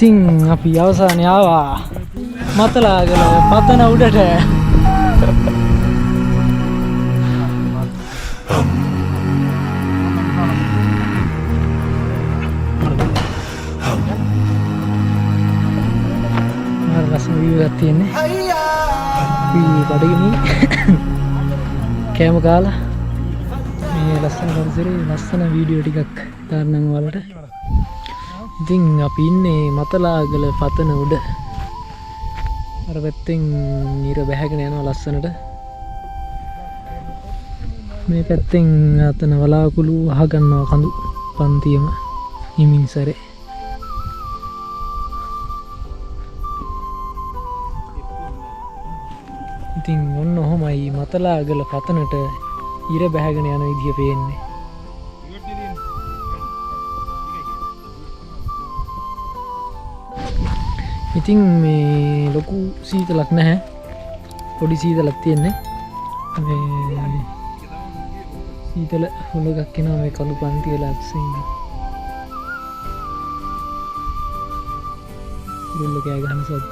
ඉතින් අපි අවසානයේ ආවා මතලාගල පතන උඩට. ලස්සන view එකක් තියෙන්නේ. අපි බඩගිනි කෑම කාලා මේ ලස්සන පරිසරේ ලස්සන වීඩියෝ ටිකක් දාන්නම් ඔයාලට. ඉතින් අපි ඉන්නේ මතලාගල පතන උඩ. අර පැත්තෙන් ඉර බැහැගෙන යනවා ලස්සනට. මේ පැත්තෙන් අතන වලාකුළු අහගන්නවා කඳු පන්තියම හිමින් සැරේ. ඉතින් ඔන්න ඔහොමයි මතලාගල පතනට ඉර බැහැගෙන යන විදිය පේන්නේ. ඉතින් මේ ලොකු සීතලක් නැහැ. පොඩි සීතලක් තියෙන්නේ. මේ සීතල හුලඟක් එනවා මේ කළු පන්ති වල අත්සින්. කුරුල්ල කෑ ගහන සද්ද.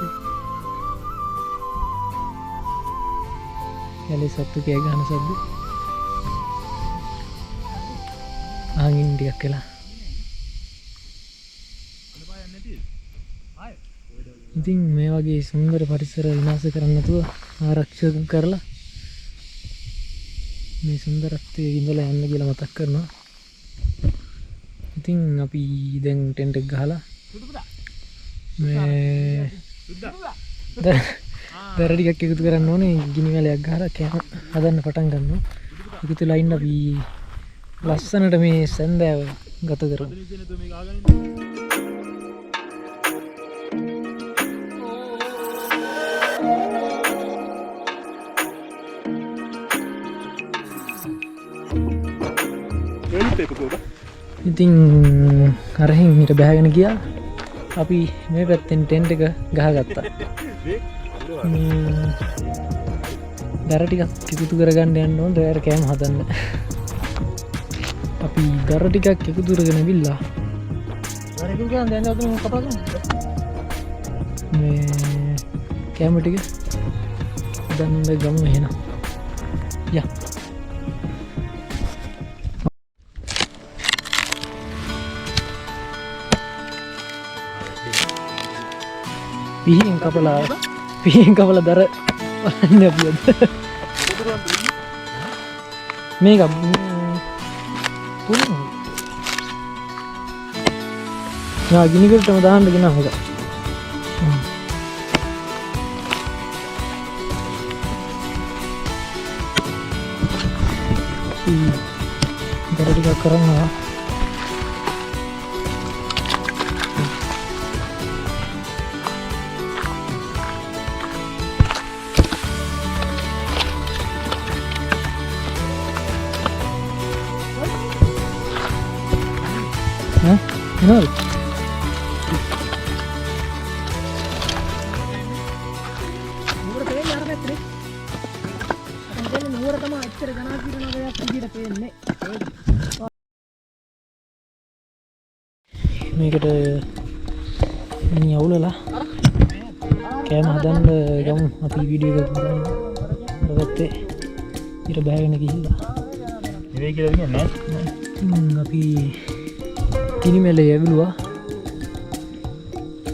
කැලේ සත්තු කෑ ගහන සද්ද. ආගින් ටිකක් වෙලා. ඉතින් මේ වගේ සුන්දර පරිසර විනාශ කරන්න නැතුව ආරක්ෂක කරලා මේ සුන්දරත්වයේ ඉඳලා යන්න කියලා මතක් කරනවා. ඉතින් අපි දැන් ටෙන්ට් එක ගහලා මේ දර ටිකක් එකතු කරන්න ඕනේ. ගිනි මැලයක් ගහලා කෑම හදන්න පටන් ගන්නවා. එකතුලා ඉන්න අපි ලස්සනට මේ සඳෑව ගත කරමු. ඉතින් අරහින් හිට බැහැගෙන ගියා. අපි මේ පැත්තෙන් ටෙන්ට් එක ගහගත්තා. දර ටිකක් එකතු කරගන්න යන්න ඕන රෑට කෑම හදන්න. අපි දර ටිකක් එකතු කරගෙන ගිල්ලා. දර එකතු කරන් දැන් අතන කපා ගන්න. මේ කෑම ටික දැන් ගමු එහෙනම්. යා. පිහින් කපලා දර බලන්න අපි අද මේක පුළු යා ගිනිකරටම දාන්න ගෙනා මේක. දර ටිකක් කරනවා. Benar. Nomor kayaknya arah meter. Kalau nomor sama acer gana kira naga pergi dah penne. මේකට මිනි අවුලලා කෑම හදන්න ගමු. අපි වීඩියෝ එකක් කරගත්තේ ඊට බෑගෙන ගිහිල්ලා නෙවෙයි කියලා කියන්නේ නෑ. අපි කිනි මෙල යවිලුවා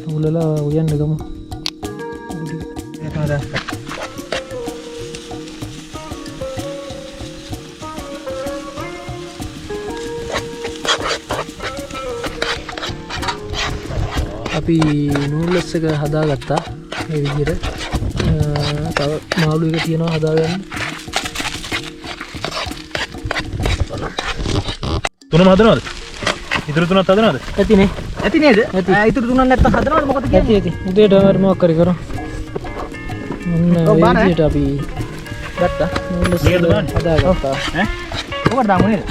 අවුලලා උයන්න ගමු. අපි නූඩ්ල්ස් එක හදාගත්තා මේ විදිහට. තව මාළු එක තියෙනවා හදාගන්න. තුනම හදනවද? ඉතුරු තුනක් හදනවද? ඇතිනේ. ඇති නේද? ඉතුරු තුනක් නැත්තම් හදනවද මොකද කියන්නේ? ඇති. උදේට මොකක් කරේ කරමු. ඔන්න මේ විදිහට අපි ගත්තා. නූඩ්ල්ස් හදාගත්තා. ඈ? කොහොමද දාමු නේද?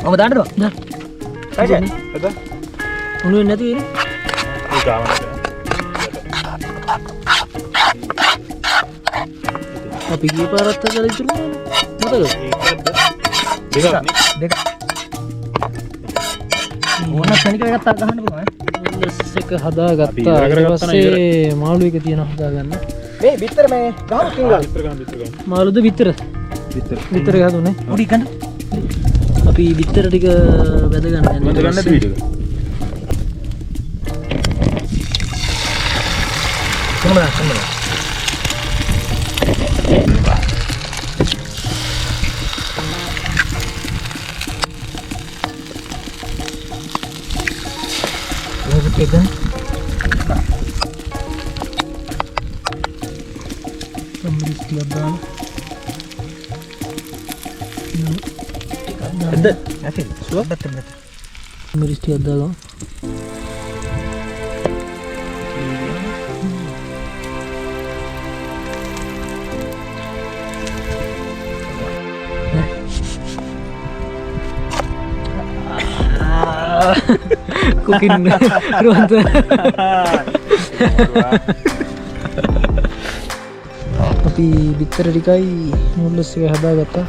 ඔබ දාන්නද? දාන්න. හරිද? උණුවේ නැති වෙන්නේ. ඒක ආවද? අපි ගිය පාරත් හදලා ඉතුරු මොකද? දෙකක් නේ. දෙක. ඕන තැනක එකක් ගහන්න පුළුවන්. මුල්ලස් එක හදාගත්තා. ඊට පස්සේ මාළු එක තියෙනවා හදාගන්න. මේ බිත්තර මේ ගහමු කිංගල්. බිත්තර ගන්න. මාළුද බිත්තර? බිත්තර ගහදුනේ. උඩි ගන්න. අපි බිත්තර ටික වැද ගන්න යන්නේ. වැද ගන්නද වීඩියෝ එක? කොහමද? Pegang Sambil silaban ada ngasih suap betul Sambil ada loh cooking ruangan අපි බිත්තර ටිකයි මුල්ලස් එක හදාගත්තා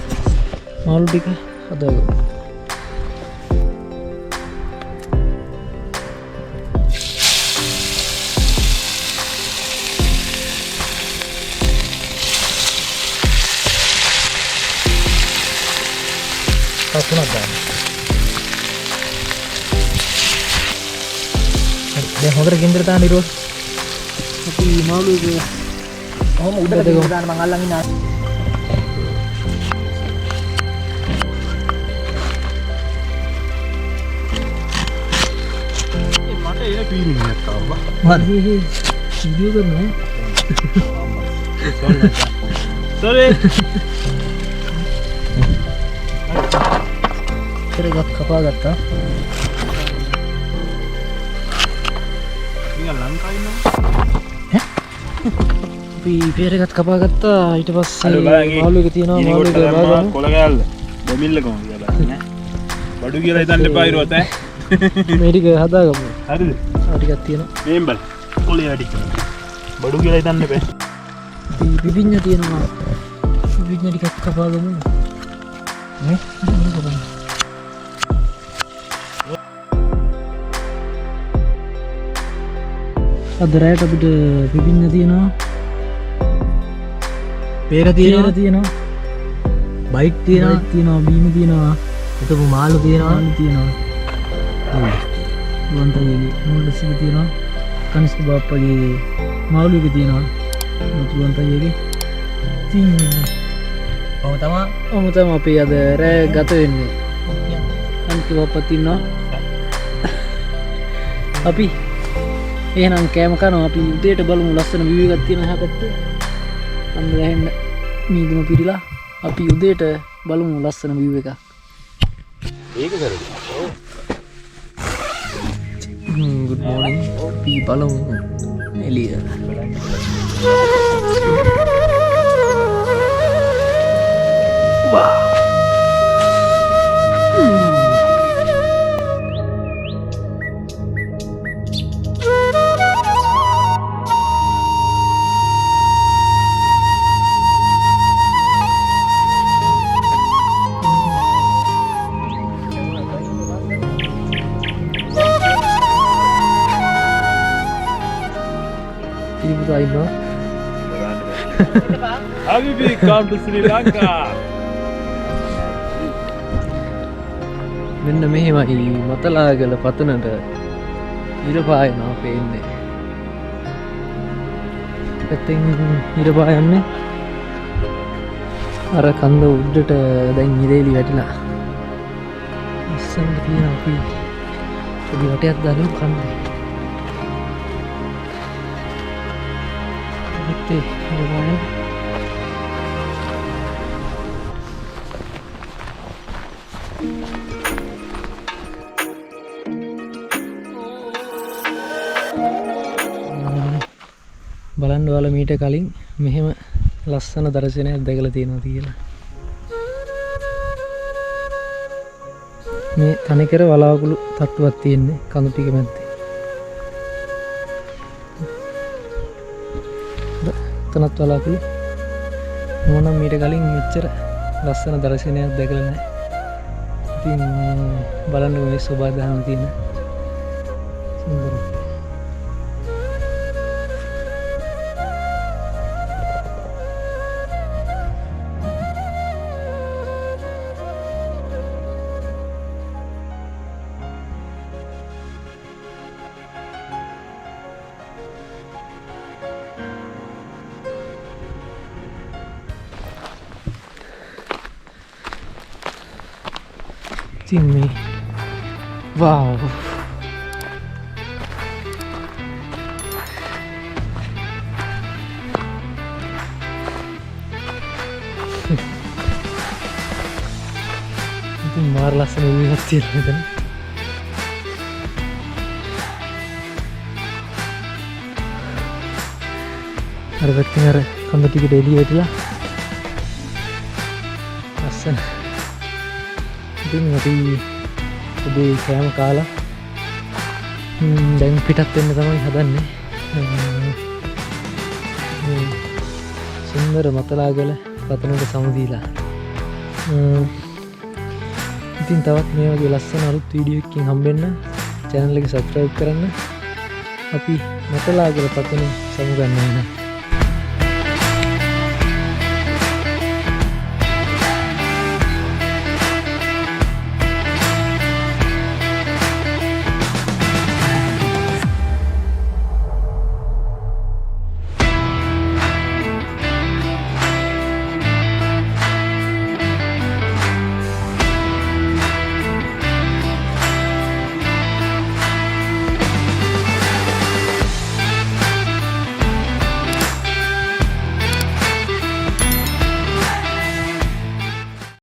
මාළු ටික හදාගත්තා satunak දාන්න දැන් හොඳට ගෙන්දර දාන්න ඊට අපි මාළු එක කොහොම උඩට ගෙන්දර දාන්න මං අල්ලන් ඉන්නවා මට එන ෆීලිං එකක් ආවා මොකද වීඩියෝ කරනවා sorry කරගත් කපා ගත්තා අපි පෙරගත් කපා ගත්තා ඊට පස්සේ මාළු එක තියෙනවා මාළු එක බාගමු කොළ කෑල්ල දෙමිල්ල කොහොමද කියලා නේ බඩු කියලා හිතන්න එපා ඉරුවත් ඈ මේ ටික හදාගමු හරිද ආ ටිකක් තියෙනවා මේන් බල කොළේ වැඩි බඩු කියලා හිතන්න එපා අපි පිපිඤ්ඤ තියෙනවා පිපිඤ්ඤ ටිකක් කපා ගමු නේ අද රැයට අපිට පිපිඤ්ඤ තියෙනවා පේර තියෙනවා බයික් තියෙනවා බීම තියෙනවා එතකොට මාළු තියෙනවා වන්තයේ මුල්ලස් එක තියෙනවා කනිෂ්ක බාප්පගේ මාළු එක තියෙනවා වන්තයේ ඉතින් ඔහොම තමයි අපි අද රැය ගත වෙන්නේ කනිෂ්ක බාප්පත් ඉන්නවා අපි එහෙනම් කෑම කනවා අපි උදේට බලමු ලස්සන view එකක් තියෙන එහා පැත්තේ අන්න ගහන්න මීදුම පිරීලා අපි උදේට බලමු ලස්සන view එකක් ඒක කරේ good morning අපි බලමු එළිය wow Habibi, come to Sri Lanka. මෙන්න මෙහෙමයි මතලාගල පතනට ඉර පායනවා පේන්නේ. පැත්තෙන් ඉර පායන්නේ අර කන්ද උඩට දැන් ඉරේලි වැටිලා. ඉස්සෙල්ලා තියෙන අපි පොඩි වටයක් දාලා කන්දේ. ඉතින් ඉර පායන බලන්න ඔයාලා මීට කලින් මෙහෙම ලස්සන දර්ශනයක් දැකලා තියෙනවා කියලා. මේ තනිකර වලාකුළු තට්ටුවක් තියෙන්නේ කඳු ටික මැද්දේ. තනත් වලාකුළු මොනනම් මීට කලින් මෙච්චර ලස්සන දර්ශනයක් දැකලා නැහැ. ඉතින් බලන්න මේ සෝබා දහම තියෙන සුන්දරයි. ඉතින් මේ wow ඉතින් මාර ලස්සන වීමක් තියෙනවා මෙතන. අර පැත්තෙන් අර කඳ ටිකට එළිය වැටිලා ලස්සන. ඉතින් අපි උදේ කෑම කාලා දැන් පිටත් වෙන්න තමයි හදන්නේ. සුන්දර මතලාගල පතනක සමුදීලා. ඉතින් තවත් මේ වගේ ලස්සන අලුත් වීඩියෝ එකකින් හම්බෙන්න channel එක subscribe කරන්න. අපි මතලාගල පතන සමු ගන්න වෙනවා.